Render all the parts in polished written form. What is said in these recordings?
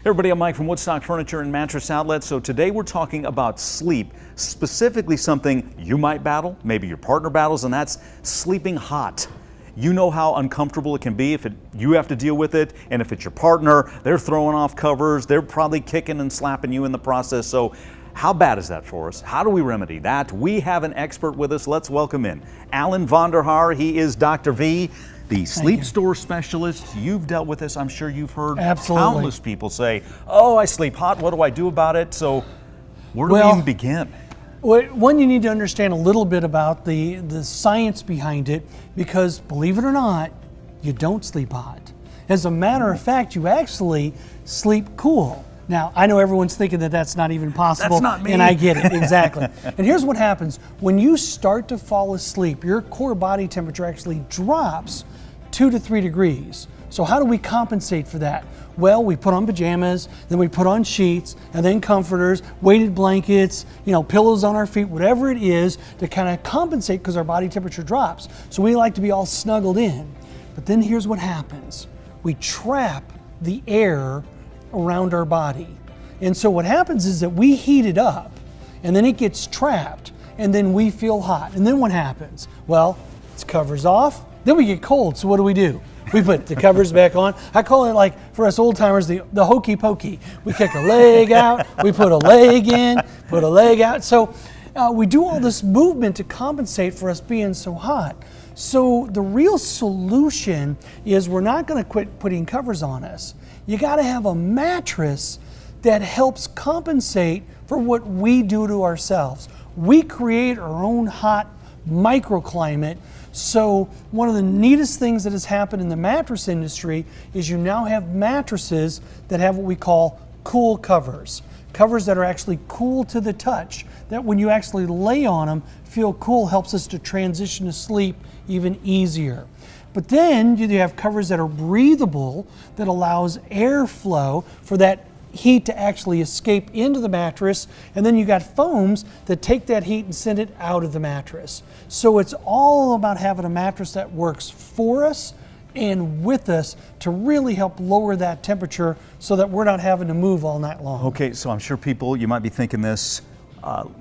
Everybody, I'm Mike from Woodstock Furniture and Mattress Outlet. So today we're talking about sleep, specifically something you might battle, maybe your partner battles, and that's sleeping hot. You know how uncomfortable it can be if you have to deal with it, and if it's your partner, they're throwing off covers, they're probably kicking and slapping you in the process. So how bad is that for us? How do we remedy that? We have an expert with us. Let's welcome in Alan Vonderhaar. He is Dr. V, the sleep store specialist. You've dealt with this. I'm sure you've heard countless people say, oh, I sleep hot. What do I do about it? So where do we even begin? One, you need to understand a little bit about the science behind it, because believe it or not, you don't sleep hot. As a matter of fact, you actually sleep cool. Now, I know everyone's thinking that that's not even possible. That's not me. And I get it, exactly. And here's what happens. When you start to fall asleep, your core body temperature actually drops 2 to 3 degrees. So how do we compensate for that? Well, we put on pajamas, then we put on sheets, and then comforters, weighted blankets, pillows on our feet, whatever it is to kind of compensate because our body temperature drops. So we like to be all snuggled in. But then here's what happens. We trap the air around our body. And so what happens is that we heat it up, and then it gets trapped, and then we feel hot. And then what happens? Well, it covers off, then we get cold. So what do? We put the covers back on. I call it, like, for us old timers, the hokey pokey. We kick a leg out, we put a leg in, put a leg out. So we do all this movement to compensate for us being so hot. So the real solution is we're not going to quit putting covers on us. You got to have a mattress that helps compensate for what we do to ourselves. We create our own hot microclimate. So one of the neatest things that has happened in the mattress industry is you now have mattresses that have what we call cool covers. Covers that are actually cool to the touch, that when you actually lay on them, feel cool, helps us to transition to sleep even easier. But then you have covers that are breathable, that allows airflow for that heat to actually escape into the mattress, and then you got foams that take that heat and send it out of the mattress. So it's all about having a mattress that works for us and with us to really help lower that temperature so that we're not having to move all night long. Okay, so I'm sure people, you might be thinking this,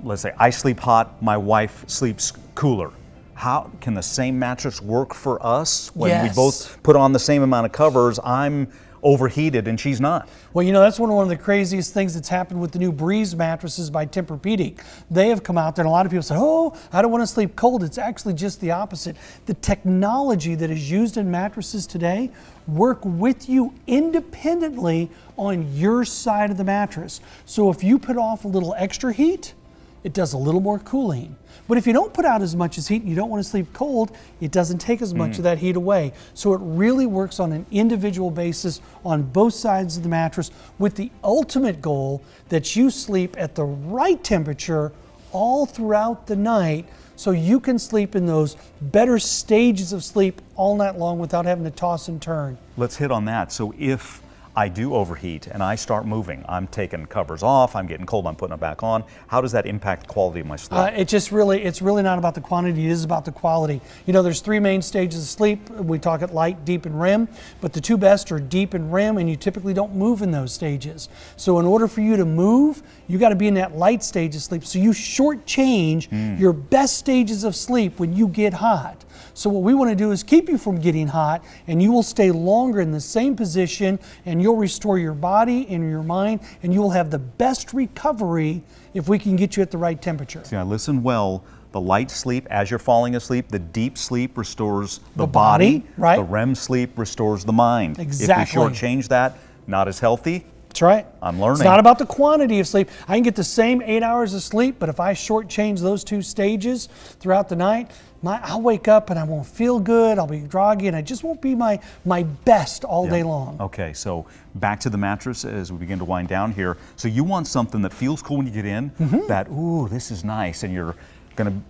let's say I sleep hot, my wife sleeps cooler. How can the same mattress work for us when we both put on the same amount of covers? I'm overheated and she's not. Well, that's one of the craziest things that's happened with the new Breeze mattresses by Tempur-Pedic. They have come out there and a lot of people say, oh, I don't want to sleep cold. It's actually just the opposite. The technology that is used in mattresses today work with you independently on your side of the mattress. So if you put off a little extra heat, it does a little more cooling. But if you don't put out as much as heat and you don't want to sleep cold, it doesn't take as much of that heat away. So it really works on an individual basis on both sides of the mattress, with the ultimate goal that you sleep at the right temperature all throughout the night, so you can sleep in those better stages of sleep all night long without having to toss and turn. Let's hit on that. So if I do overheat and I start moving, I'm taking covers off, I'm getting cold, I'm putting it back on. How does that impact the quality of my sleep? It's really not about the quantity, it is about the quality. There's 3 main stages of sleep. We talk it light, deep, and REM, but the 2 best are deep and REM, and you typically don't move in those stages. So in order for you to move, you got to be in that light stage of sleep. So you shortchange your best stages of sleep when you get hot. So what we want to do is keep you from getting hot, and you will stay longer in the same position, and you'll restore your body and your mind, and you will have the best recovery if we can get you at the right temperature. See, I listen well. The light sleep as you're falling asleep, the deep sleep restores the body, right? The REM sleep restores the mind. Exactly. If you shortchange that, not as healthy. That's right. I'm learning. It's not about the quantity of sleep. I can get the same 8 hours of sleep, but if I shortchange those 2 stages throughout the night, I'll wake up and I won't feel good, I'll be groggy, and I just won't be my best all day long. Okay, so back to the mattress as we begin to wind down here. So you want something that feels cool when you get in, that, ooh, this is nice, and you're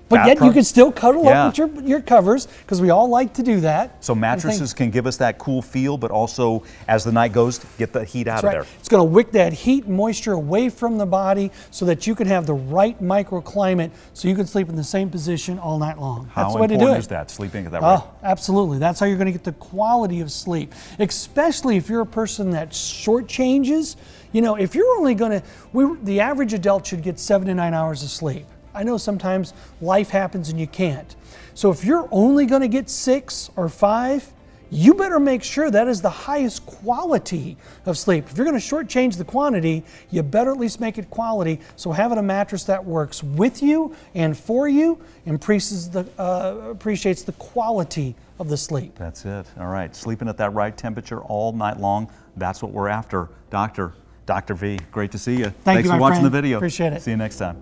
But yet you can still cuddle Yeah. up with your covers, because we all like to do that. So mattresses can give us that cool feel, but also as the night goes, get the heat out of there. It's going to wick that heat and moisture away from the body so that you can have the right microclimate so you can sleep in the same position all night long. That's the way to do it. How important is that, sleeping at that way? Oh, absolutely. That's how you're going to get the quality of sleep, especially if you're a person that shortchanges. You know, if you're only going to, the average adult should get 7 to 9 hours of sleep. I know sometimes life happens and you can't. So if you're only going to get 6 or 5, you better make sure that is the highest quality of sleep. If you're going to shortchange the quantity, you better at least make it quality. So having a mattress that works with you and for you appreciates the quality of the sleep. That's it. All right. Sleeping at that right temperature all night long. That's what we're after. Dr. V, great to see you. Thanks for watching friend. the video. Appreciate it. See you next time.